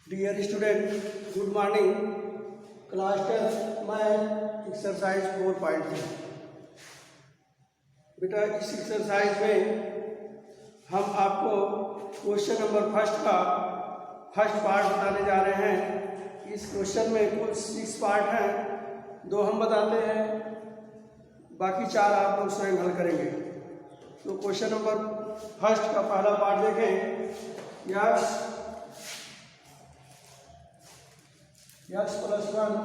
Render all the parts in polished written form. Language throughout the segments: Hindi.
Dear student, good morning. Class 10 math exercise 4.3। बेटा, इस एक्सरसाइज में हम आपको क्वेश्चन नंबर फर्स्ट पार्ट बताने जा रहे हैं। इस क्वेश्चन में कुल 6 पार्ट हैं, 2 हम बताते हैं, बाकी 4 आप लोग स्वयं हल करेंगे। तो क्वेश्चन नंबर फर्स्ट का पहला पार्ट देखें। x plus 1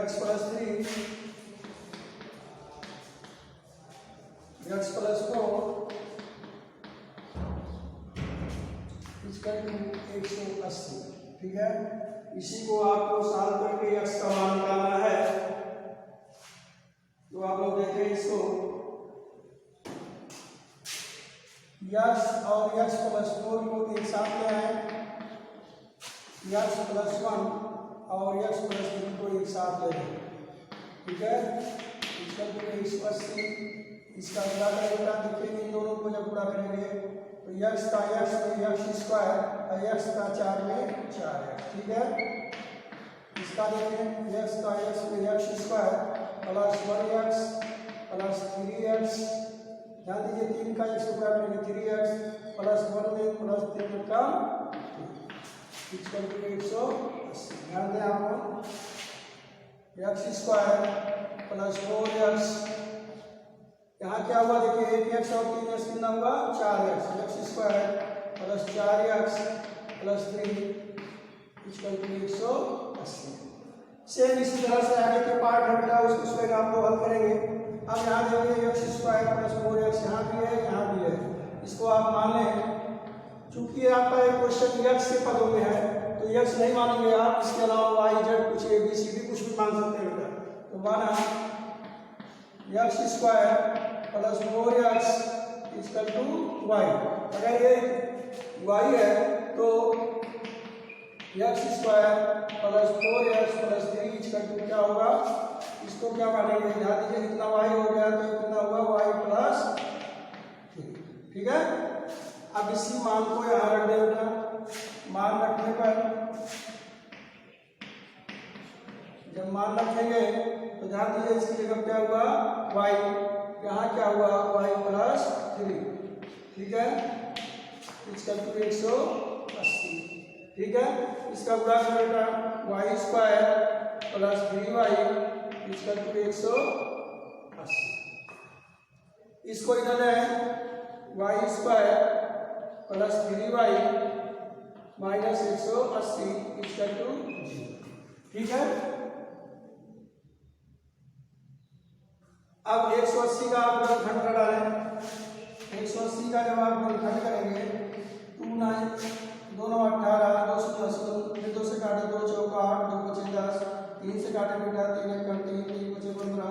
x plus 3 x plus 4 इसका 180। ठीक है, इसी को आपको सॉल्व करके x का मान निकालना है। तो आप लोग देखें इसको, x और x plus 4 को एक साथ ले आए, x plus 1 और x plus 3 को एक साथ ले लें। ठीक है, इसका तो 180, इसका गुणा करेंगे, देखेंगे इन दोनों को जब गुणा करेंगे तो x का x में x स्क्वायर और x का 4 में 4 है। ठीक है, इसका देखें x का x में x square plus 1x plus 3x, ध्यान दीजिए 3 का x गुणा करेंगे 3x प्लस 1 में प्लस 3 का इसका 180। ध्यान दें आपको, एक्स स्क्वायर प्लस 4x, यहाँ क्या हुआ देखिए, 1x और 3x कितना हुआ 4x, x square plus 4x plus 3 इसका 180। सेम इसी तरह से आगे के पार्ट है बेटा, उसको स्वयं आप लोग हल करेंगे। अब यहाँ देखिए एक्स स्क्वायर प्लस 4x यहाँ भी है, यहाँ भी है, इसको आप मान लें। चूंकि आपका एक क्वेश्चन x के पदों में है तो x नहीं मानेंगे आप, इसके अलावा y z कुछ a b c d कुछ भी मान सकते हैं बेटा। तो माना x square plus 4x equal to y। अगर ये y है तो x square plus 4x plus 3 equal to क्या होगा, इसको क्या मानेंगे, ध्यान दीजिए इतना y हो गया तो कितना होगा y प्लस 3। ठीक है, अब इसी मान को यहाँ रख दें बेटा। मान रखने पर जब मान रखेंगे तो ध्यान दीजिए इसकी जगह क्या हुआ y, यहाँ क्या हुआ y प्लस 3। ठीक है, इसका 180। ठीक है, इसका गुणा करें बेटा, y स्क्वायर प्लस 3y इसका 180। इसको इधर है y square plus 3y minus 180 equal to 0। ठीक है, अब 180 का आप घनखंड डालें। 180 का जब आप घनखंड करेंगे 2 9 2 9 18 2 शून्य फिर 2 से काटे 2 चौका 8 2 पचे 10, 3 से काटे बेटा 3 एकम 3 3 पचे 15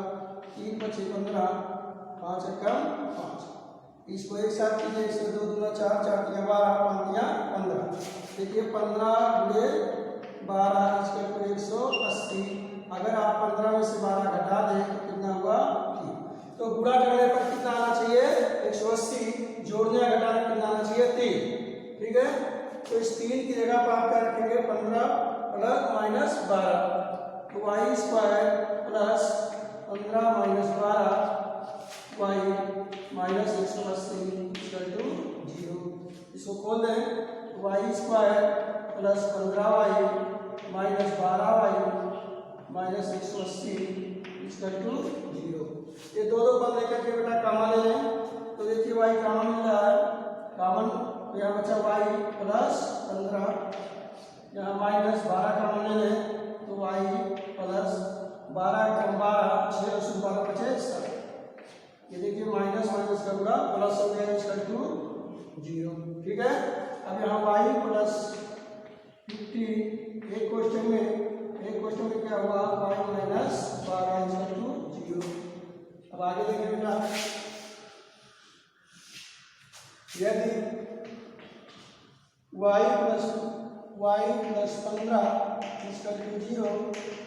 3 पचे 15 5 एकम 5। इसको एक साथ कीजिए, इससे 2 दूना 4 4 3 12 5 दिया 15। देखिए 15 गुणे 12 इसका 180। अगर आप 15 में से 12 घटा दें तो कितना हुआ 3। तो गुणा करने पर कितना आना चाहिए 180, जोड़ने या घटाने कितना आना चाहिए 3। ठीक है, तो इस 3 की जगह पर आप क्या रखेंगे 15 प्लस माइनस 12, तो y square plus 15 minus 12 y minus 180 equal to 0। इसको खोल दें, y square plus 15y minus 12y minus 180 equal to 0। ये दो पद लेकर के बेटा कामा ले लें, तो देखिए y कामन मिल रहा है, कामन तो यहाँ बचा y प्लस 15, यहाँ माइनस 12 कामन ले लें तो y प्लस 12 कम 12 6 और 12 बचे 7। ये देखिए माइनस माइनस का गुणा प्लस हो गया इक्वल टू 0। ठीक है, अब यहाँ y प्लस 50, एक क्वेश्चन में क्या हुआ y माइनस 12 इक्वल टू 0। अब आगे देखें बेटा, यदि y प्लस 15 इक्वल टू 0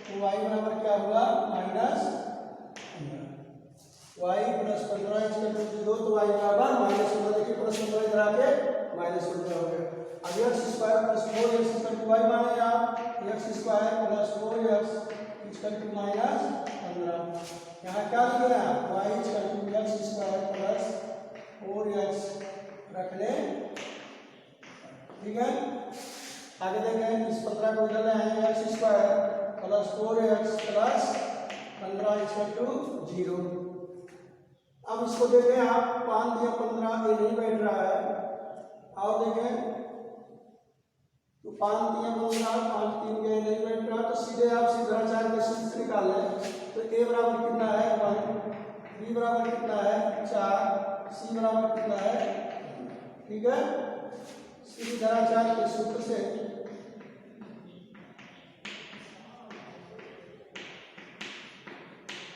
तो y बराबर क्या हुआ minus 15। y plus 15 equal to 0 तो y बराबर माइनस 15। देखिए प्लस 15 इधर आके माइनस 15 हो गया। अब x square plus 4x equal to y माने आप x square plus 4x equal to minus 15। यहाँ क्या लिखे हैं आप y equal to x square plus 4x रख ले, ठीक है। आगे देखें इस 15 को इधर ले आए x square plus 4x plus 15 equal to 0। अब इसको देखें आप 5 दिया 15 ये नहीं बैठ रहा है, और देखें तो 5 दिया 15 5 3 के नहीं बैठ रहा, तो सीधे आप सीधा के सूत्र से निकाल लें। तो a बराबर कितना है 1, b बराबर कितना है 4, c बराबर कितना है, ठीक है। सीधा के सूत्र से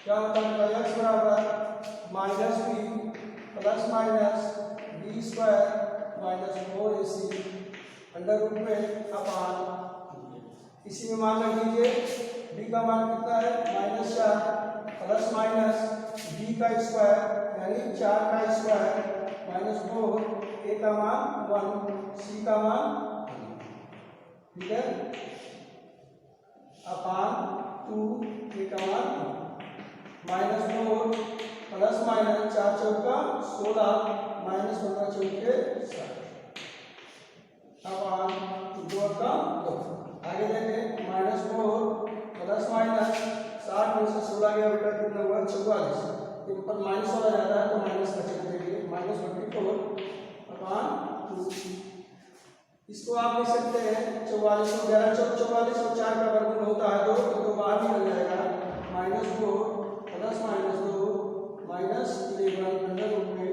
क्या होता है x बराबर minus b plus minus b square minus 4ac under root में अपान। इसी में मान रख लीजिए b का मान कितना है -4 प्लस माइनस b का स्क्वायर यानी 4 का स्क्वायर माइनस 4, a का मान 1, c का मान, ठीक है, अपान 2, a का मान -4 प्लस माइनस 4 चौका 16 माइनस 15 चौके 60 अपान 2 का 2। आगे देखें -4 प्लस माइनस 60 में से 16 गया बेटा कितना हुआ 44, के ऊपर माइनस वाला जाता है तो माइनस का चिन्ह देंगे -24 अपान 2। इसको आप लिख सकते हैं 44 को 44 और 4 का वर्गमूल होता है 2, तो बाहर निकल जाएगा -4 plus minus 2 minus 11 under root में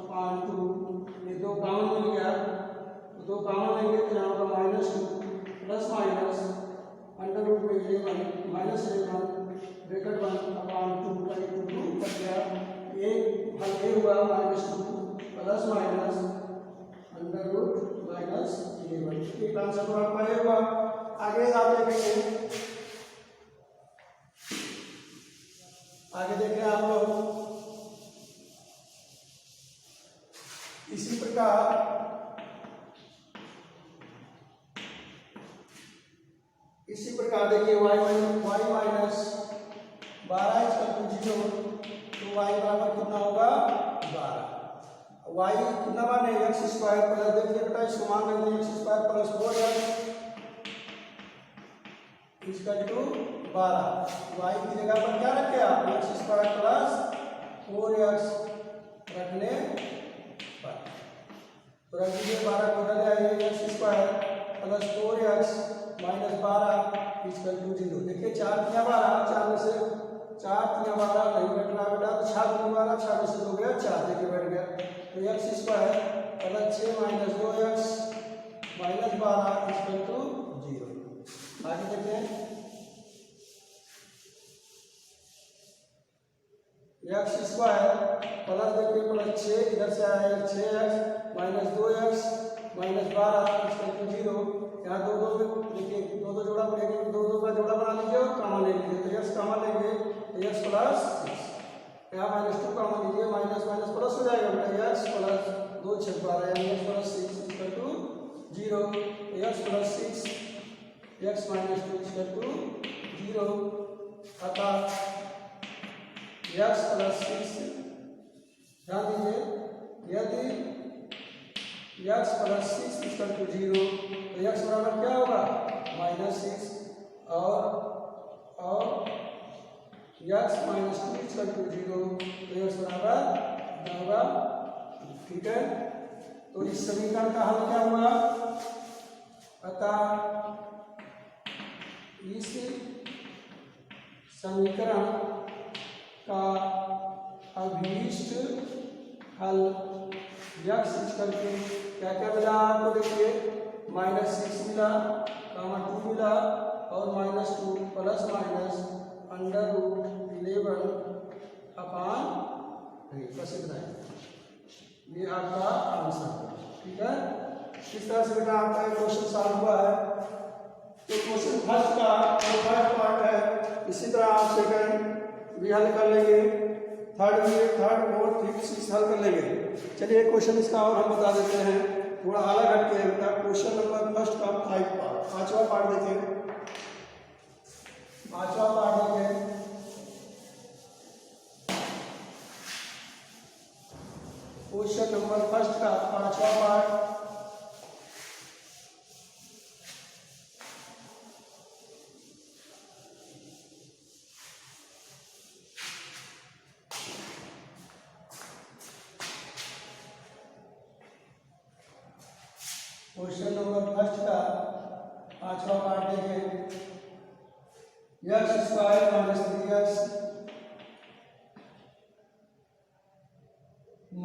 अपान 2। ये 2 कॉमन मिल गया, तो 2 कॉमन लेंगे तो यहाँ पर -2 प्लस माइनस अंडर रूट में 11 माइनस 11 ब्रैकेट 1 अपान 2 का 2 बच गया। ये हल ये हुआ -2 plus minus under root minus 11। ये आंसर तो आपका ये हुआ। आगे आप देखेंगे, आगे देखें आप लोग इसी प्रकार देखिए y माइनस 12 इक्वल टू 0, तो y बराबर कितना होगा 12। y कितना मान है एक्स स्क्वायर प्लस, देखिए बेटा इसको मान लेंगे x square plus 4x equal to 12। y की जगह पर क्या रखे आप एक्स स्क्वायर प्लस 4x रखने पर, तो रख दीजिए 12 को उधर आइए x square plus 4x minus 12 equal to 0। देखिए 4 3 12, 4 में से 4 3 12 नहीं बैठ रहा बेटा, तो 6 3 12, 6 में से 2 गया 4, देखिए बैठ गया, तो x square plus 6 minus 2x minus 12 equal to 0। आगे देखें एक्स स्क्वायर प्लस देखिए प्लस 6 इधर से आया 6x minus 2x minus 12 equal to 0। यहाँ 2 देखिए 2 जोड़ा लेंगे, 2 का जोड़ा बना लीजिए और कॉमन ले लीजिए, तो x कॉमन लेंगे तो x प्लस 6, यहाँ -2 कॉमन लीजिए माइनस माइनस प्लस हो जाएगा बेटा, x प्लस 2 6 12 यानी x plus 6 equal to 0, x plus 6 x minus 2 equal to 0। अतः x प्लस 6, ध्यान दीजिए यदि x प्लस 6 इक्वल टू 0, तो x बराबर क्या होगा -6, और x माइनस 2 इक्वल टू 0, तो x बराबर क्या होगा, ठीक है। तो इस समीकरण का हल क्या हुआ, अतः इस समीकरण का अभीष्ट हल x इक्वल टू क्या क्या मिला आपको, देखिए -6 मिला, 2 मिला और -2 प्लस माइनस अंडर रूट 11 अपान 3 बस इतना है, ये आपका आंसर, ठीक है। इस तरह से बेटा आपका क्वेश्चन सॉल्व हुआ है। तो क्वेश्चन फर्स्ट का जो फर्स्ट पार्ट है, इसी तरह आप सेकंड भी हल कर लेंगे, थर्ड, फोर्थ, फिफ्थ, सिक्स हल कर लेंगे। चलिए एक क्वेश्चन इसका और हम बता देते हैं। थोड़ा अलग हटके है बेटा। क्वेश्चन नंबर फर्स्ट का 5 पार्ट, पांचवा पार्ट देखें, पांचवा पार्ट देखें। क्वेश्चन नंबर फर्स्ट का पांचवा पार्ट। क्वेश्चन नंबर फर्स्ट का पांचवा पार्ट देखें। x² minus 3x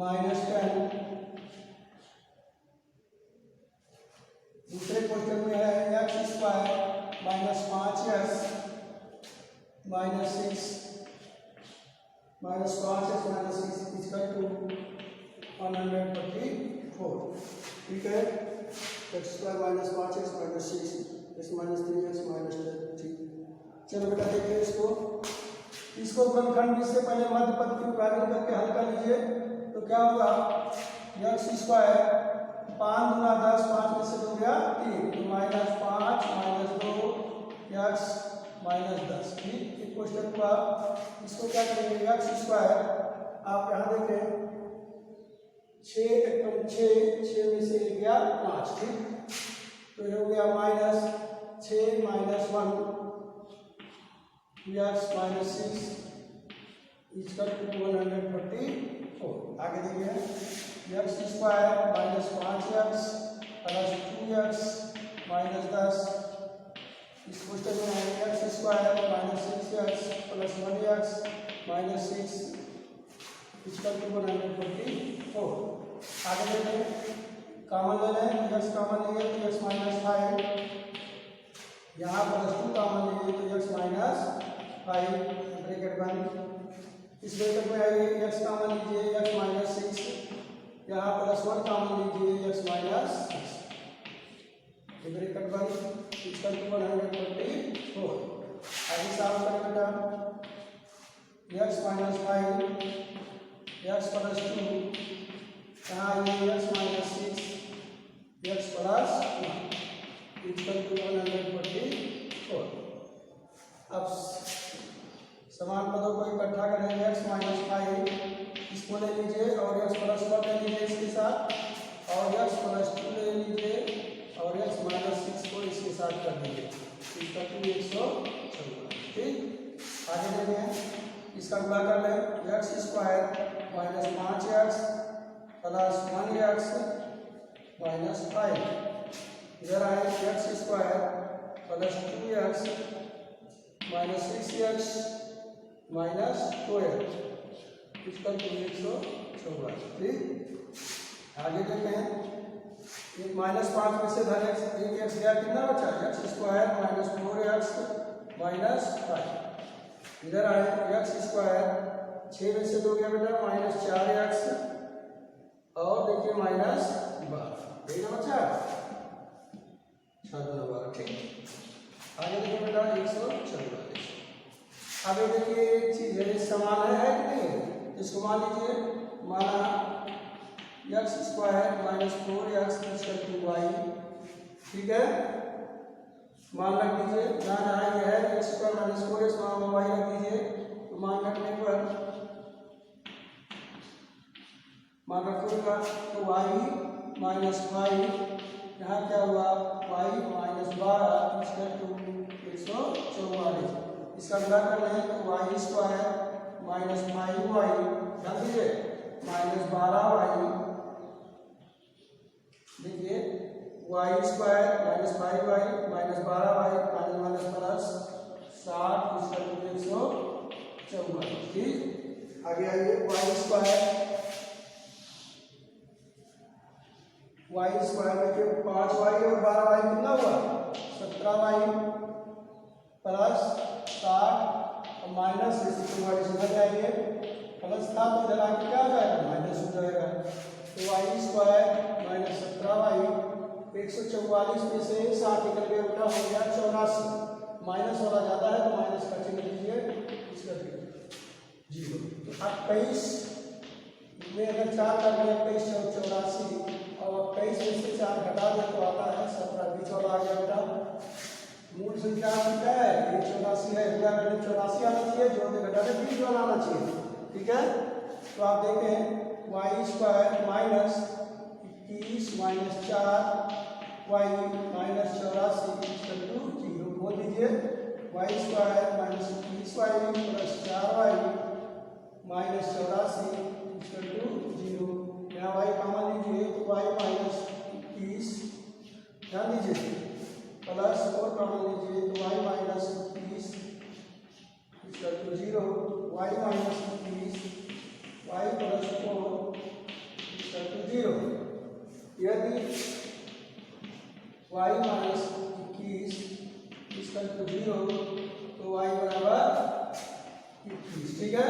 minus 10। दूसरे क्वेश्चन में है x² minus 5x minus 6 minus 5x minus 6 equal to 144। ठीक है, x² minus 5x minus 6 x minus 3x minus 10। ठीक, चलो बेटा देखिए इसको, इसको गुणनखंड इससे पहले मध्य पद की विभाजन करके हल कर लीजिए। तो क्या हुआ, x² 5 गुना 10, 5 में से 2 गया 3, तो माइनस 5 माइनस 2 x माइनस 10। ठीक, एक क्वेश्चन हुआ, इसको क्या करेंगे, x² आप यहाँ देखें 6 एकम 6 में से गया 5। ठीक, तो ये हो गया minus 6 minus 1 x minus 6 equal to 144। आगे देखिए, x² minus 5x plus 2x minus 10। इस क्वेश्चन में है x² minus 6x plus 1x minus 6 equal to 144। आगे देखें, कॉमन ले लें, x कॉमन लिए तो x माइनस 5, यहाँ प्लस 2 कॉमन लिए तो x माइनस 5 ब्रैकेट बंद। इस ब्रैकेट में आइए x कॉमन लीजिए x माइनस 6, यहाँ प्लस 1 कॉमन लीजिए x माइनस 6 ब्रैकेट बंद इक्वल टू 144। आगे सॉल्व करें बेटा, x माइनस 5 x प्लस 2, यहाँ ये x minus 6 x plus 1 equal to 144। अब समान पदों को इकट्ठा करेंगे, x माइनस 5 इसको ले लीजिए और x प्लस 1 ले लीजिए इसके साथ, और x प्लस 2 ले लीजिए और x माइनस 6 को इसके साथ कर दीजिए, इसका 114। ठीक, आगे देखें, इसका गुणा कर लें, x² minus 5x plus 1x minus 5। इधर आए x² plus 2x minus 6x minus 2x equal to 114। ठीक, आगे देखें, एक माइनस 5 में से धन एक x गया, कितना बचा, x² माइनस 4x माइनस 5। इधर आए x² 6 में से 2 गया बेटा माइनस 4x और देखिए माइनस 12, यही ना बचा 6 2 12। ठीक, आगे देखिए बेटा 144। आगे देखिए एक चीज है, समान है कि नहीं, इसको मान लीजिए, माना x² minus 4x equal to y। ठीक है, मान रख दीजिए, जहाँ ये है x² माइनस 4x वहाँ y रख दीजिए। तो मान रखने पर मान रखूंगा तो y माइनस 5, यहाँ क्या हुआ, y माइनस 12 इक्वल टू 144। इसका गुणा कर लें तो y² माइनस 5y ध्यान दीजिए माइनस 12y, देखिए y² minus 5y minus 12y minus minus plus 60 equal to 144। ठीक, आगे आइए, y² देखिए 5y और 12y कितना हुआ, 17y प्लस 60 और माइनस इधर जाएंगे, प्लस था तो इधर आके क्या हो जाएगा, माइनस हो जाएगा। तो y² माइनस 17y 144 में से 60 निकल गया, उल्टा हो गया 84। माइनस वाला ज्यादा है तो माइनस का चिन्ह लीजिए, इसका 0। तो 28 में अगर 4 कर दिया 21 और 84 और 23 में से 4 घटा दे तो आता है 17, बीच वाला आ गया बेटा। मूल संख्या क्या है, ये 84 है, 84 आना चाहिए, जोड़ने घटाने बीच वाला आना चाहिए, ठीक है। तो आप देखें y square minus 21 minus 4 y minus 84 equal to 0। बोल दीजिए y square minus 21 y plus 4 y minus 84 equal to 0। यहाँ वाई कॉमन लीजिए तो वाई माइनस 21, ध्यान दीजिए, प्लस 4 कॉमन लीजिए तो y minus 21 equal to 0। Y minus 21 y plus 4 equal to 0। यदि y माइनस 21 इक्वल टू 0 तो y बराबर 21, ठीक है।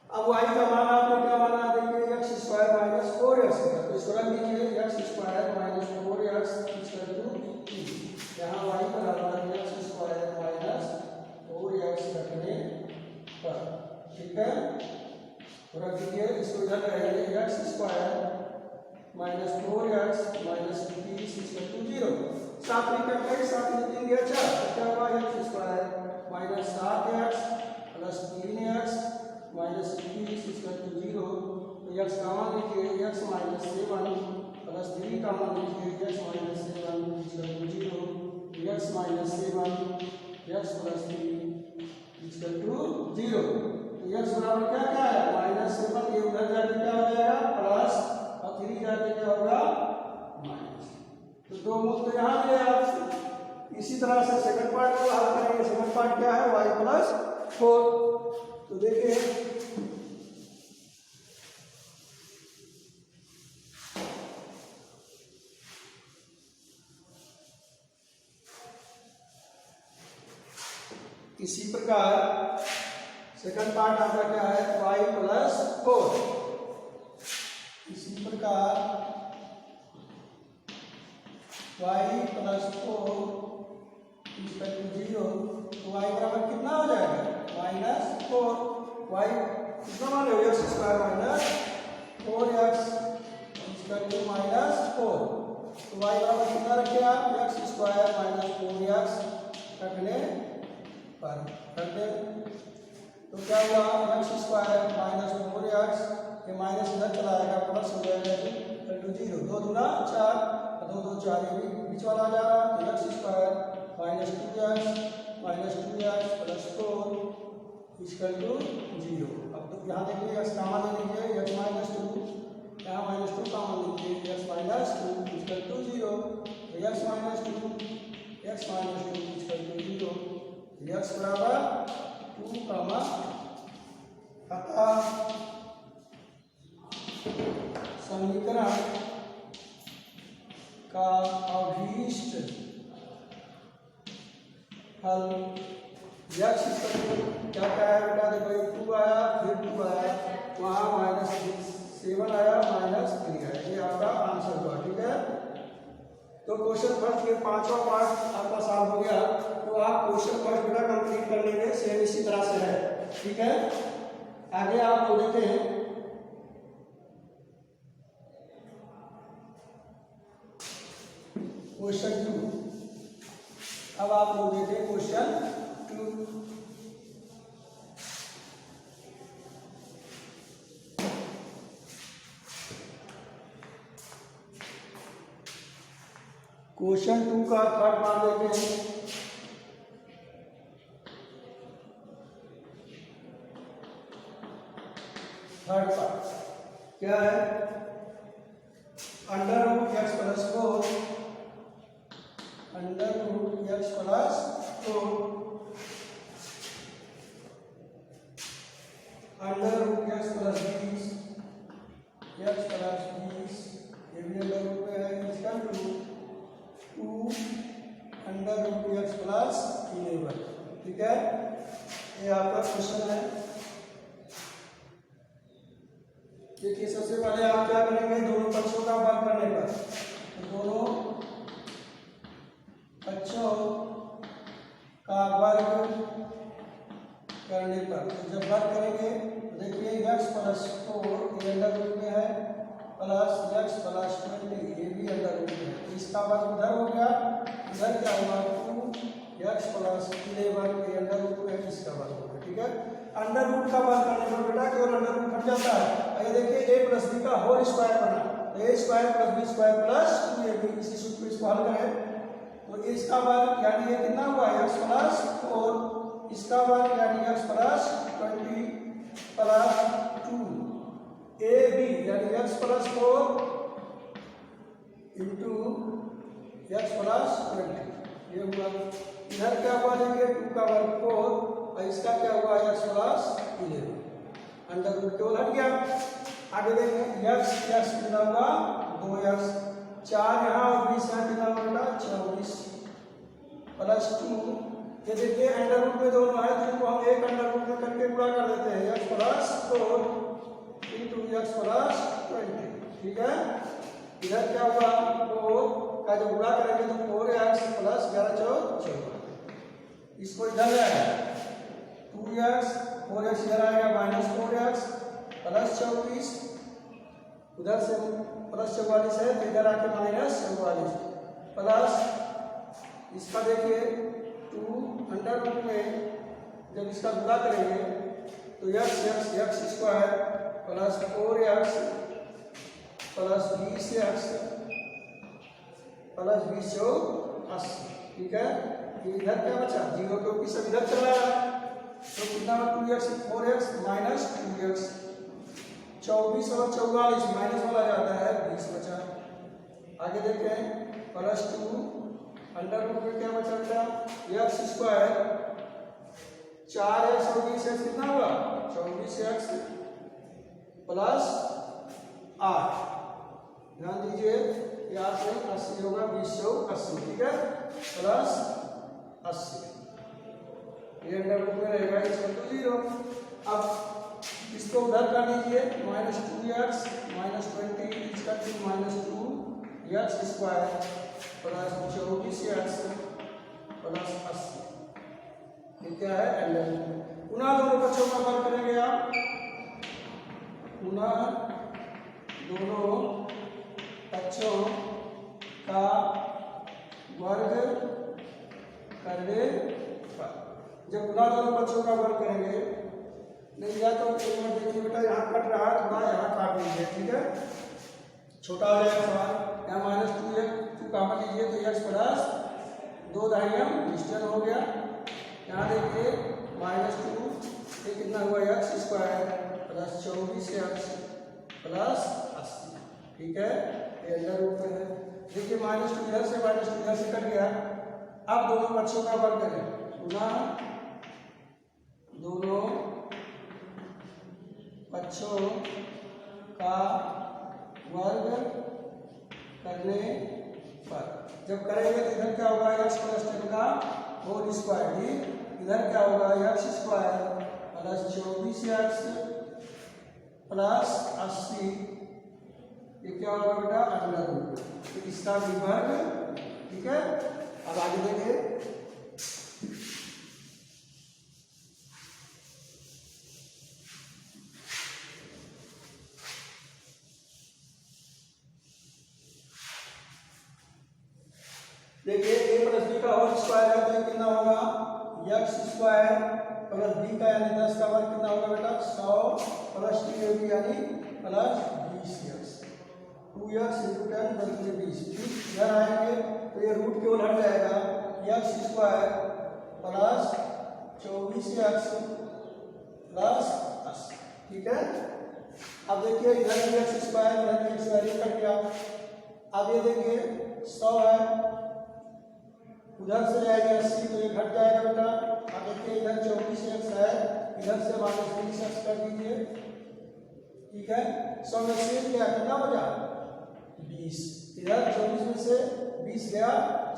अब y का मान आपने क्या माना, देखिए x स्क्वायर माइनस 4x का, तो इसको रख दीजिए x square minus 4x equal to 21। यहाँ y बराबर x स्क्वायर माइनस 4x रखने पर, ठीक है, तो रख दीजिए, इसको इधर लगाइए x square minus 4x minus 21 equal to 0। साथ में करके साथ में लिखेंगे, अच्छा तो क्या हुआ, x square minus 7x plus 3x minus 21 equal to 0। तो x कॉमन लीजिए, x माइनस 7 प्लस 3 कॉमन लीजिए, x minus 7 equal to 0। x minus 7 x plus 3 equal to 0। तो x बराबर क्या क्या है, माइनस 7, ये उधर जाके क्या हो जाएगा प्लस, और 3 जाके क्या होगा माइनस। तो दो मूल तो यहाँ दिए आप। इसी तरह से सेकंड पार्ट को हल करेंगे। सेकंड पार्ट क्या है, y प्लस 4। तो देखिए इसी प्रकार सेकंड पार्ट आपका क्या है, y प्लस 4। इसी प्रकार y प्लस 4 इक्वल टू 0। तो y बराबर कितना हो जाएगा, माइनस 4। y कितना मान लो, x square minus 4x equal to minus 4। तो y बराबर कितना रखे आप, x स्क्वायर माइनस 4x रखने पर रख दें तो क्या हुआ, x स्क्वायर माइनस 4x, ये माइनस इधर चला जाएगा, प्लस हो जाएगा इक्वल टू 0। 2 दूना 4, 2 2 4, ये भी बीच वाला आ जा रहा है। तो x square minus 2x plus 4 equal to 0। अब तो यहाँ देखिए x कॉमन ले लीजिए, x माइनस 2, यहाँ माइनस 2 कॉमन लीजिए, x माइनस 2 इक्वल टू 0। तो x minus 2 equal to 0। x बराबर 2 कामा, अतः समीकरण का अभीष्ट हल x क्या क्या है बेटा, देखो 2 आया, फिर 2 आया, वहाँ माइनस 7 आया, माइनस 3 आया, ये आपका आंसर हुआ, ठीक है। तो क्वेश्चन फर्स्ट, ये 5वां पार्ट आपका सॉल्व हो गया। तो आप क्वेश्चन फर्स्ट बेटा कंप्लीट कर लेंगे, सेम इसी तरह से है, ठीक है। आगे आप लोग देते हैं क्वेश्चन 2। अब आप लोग देते हैं क्वेश्चन 2। क्वेश्चन 2 का थर्ड पार्ट देते हैं। थर्ड पार्ट क्या है, under root x plus 4, under root x plus 4, under root x plus 20, x plus 20, ये भी अंडर रूट में है, इसका 2 अंडर रूट एक्स प्लस 11, ठीक है। ये आपका क्वेश्चन है। देखिए सबसे पहले आप क्या करेंगे, दोनों पक्षों का वर्ग करने पर, तो दोनों पक्षों का वर्ग करने पर, तो जब वर्ग करेंगे तो देखिए x प्लस 4 ये अंडर रूट में है, प्लस एक्स प्लस 20, ये भी अंडर रूट है। तो इसका वर्ग उधर हो गया, इधर क्या हुआ 2x प्लस 11, ये अंडर रूट है, इसका वर्ग हो गया। ठीक है, अंडर रूट का वर्ग करने पर बेटा केवल अंडर रूट हट जाता है। ये देखिए a प्लस बी का होल स्क्वायर बना, तो a स्क्वायर plus b square plus 2ab, इसी सूत्र को इसको हल करें तो इसका वर्ग यानी ये कितना हुआ x प्लस 4, इसका वर्ग यानी x प्लस 20 प्लस 2ab यानी x plus 4 into x plus 20, ये हुआ। इधर क्या हुआ देखिए 2 का वर्ग 4 और इसका क्या हुआ x प्लस 11, अंडर रूट केवल हट गया। आगे देखें x कितना हुआ 2x, 4 यहाँ और 20 यहाँ कितना होगा 24 प्लस 2, ये देखिए अंडर रूट में दोनों है तो इनको हम एक अंडर रूट में करके गुणा कर देते हैं, x plus 4 into x plus 20। ठीक है, इधर क्या हुआ 4 का जब गुणा करेंगे तो 4x प्लस 11 14, इसको इधर ले आएगा 2x, 4x इधर आएगा माइनस 4x प्लस 24, उधर से प्लस 44 है तो इधर आके माइनस 44 प्लस, इसका देखिए 2 अंडर रूट में जब इसका गुणा करेंगे तो x square plus 4x plus 20x plus 20 80। ठीक है, इधर क्या बचा 0 क्योंकि सब इधर चला रहा है, तो कितना 2x 4x माइनस 2x, 24 और 44 माइनस वाला जाता है 20 बचा। आगे देखें प्लस 2 अंडर रूट में क्या बचा बेटा x स्क्वायर 4x और 20x कितना हुआ 24x प्लस 8, ध्यान दीजिए यहाँ से 80 होगा 20 80। ठीक है, प्लस 80, ये अंडर रूट में रहेगा इक्वल टू 0। अब इसको उधर कर दीजिए माइनस 2x माइनस 20 इसका minus 2x square plus 24x plus 80, ये क्या है अंडर रूट। पुनः दोनों पक्षों का वर्ग करेंगे आप, पुनः दोनों पक्षों का वर्ग करने पर, जब पुनः दोनों पक्षों का वर्ग करेंगे नहीं या तो एक मिनट देखिए बेटा यहाँ कट रहा है थोड़ा, यहाँ काट लीजिए। ठीक है, छोटा हो जाएगा सवाल, यहाँ माइनस 2 काट लीजिए तो x प्लस 2 दाहिया डिस्टेंस हो गया। यहाँ देखिए माइनस 2 ये कितना हुआ x square plus 24x plus 80। ठीक है, ये अंडर रूट में है। देखिए माइनस 2 इधर से माइनस 2 इधर से कट गया। अब दोनों पक्षों का वर्ग करें, पुनः दोनों पक्षों का वर्ग करने पर, जब करेंगे तो इधर क्या होगा x प्लस 10 का होल स्क्वायर, इधर क्या होगा x square plus 24x plus 80, ये क्या होगा बेटा अंडर रूट, तो इसका भी वर्ग। ठीक है, अब आगे देखिए a प्लस बी का होल स्क्वायर है तो कितना होगा x स्क्वायर प्लस b का यानी 10 का वर्ग कितना होगा बेटा 100 प्लस 2ab यानी प्लस 20x, 2x इंटू 10 बल्कि 20। इधर आएंगे तो ये रूट केवल हट जाएगा, x square plus 24x plus 80। ठीक है, अब देखिए इधर भी x स्क्वायर इधर भी x स्क्वायर कट गया। अब ये देखिए 100 है उधर से जाएगा 80 तो ये घट जाएगा बेटा। अब देखिए इधर 24x है इधर से माइनस 20x कर दीजिए। ठीक है, 100 में से क्या कितना बचा 20, इधर 24 में से 20 गया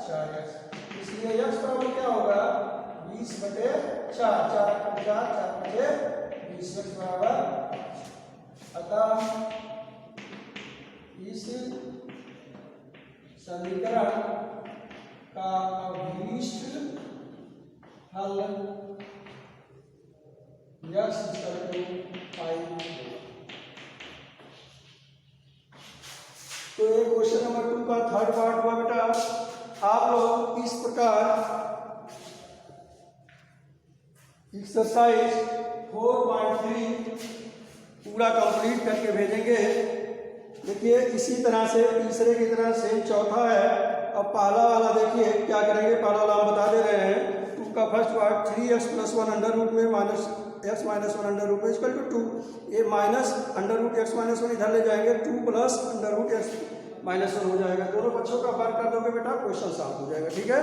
4x, इसलिए x बराबर क्या होगा 20/4, 4/20 x बराबर। अतः इस समीकरण का अभीष्ट हल x = 5। तो ये क्वेश्चन नंबर 2 का थर्ड पार्ट हुआ बेटा। आप लोग इस प्रकार एक्सरसाइज 4.3 पूरा कंप्लीट करके भेजेंगे। देखिए इसी तरह से तीसरे की तरह सेम चौथा है। अब पहला वाला देखिए क्या करेंगे, पहला वाला हम बता दे रहे हैं। 2 का first part 3x + 1 under root में माइनस x - 1 अंडर रूट में इक्वल टू 2। ये माइनस अंडर रूट x - 1 इधर ले जाएंगे, 2 प्लस अंडर रूट x - 1 हो जाएगा। दोनों पक्षों का वर्ग कर दोगे बेटा, क्वेश्चन सॉल्व हो जाएगा। ठीक है,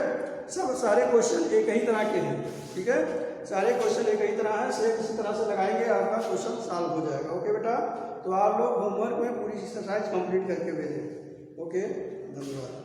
सब सारे क्वेश्चन एक ही तरह के हैं। ठीक है, सारे क्वेश्चन एक ही तरह है, सेम इसी तरह से लगाएंगे, आपका क्वेश्चन सॉल्व हो जाएगा। ओके बेटा, तो आप लोग होमवर्क में पूरी एक्सरसाइज कंप्लीट करके भेजें। ओके, धन्यवाद।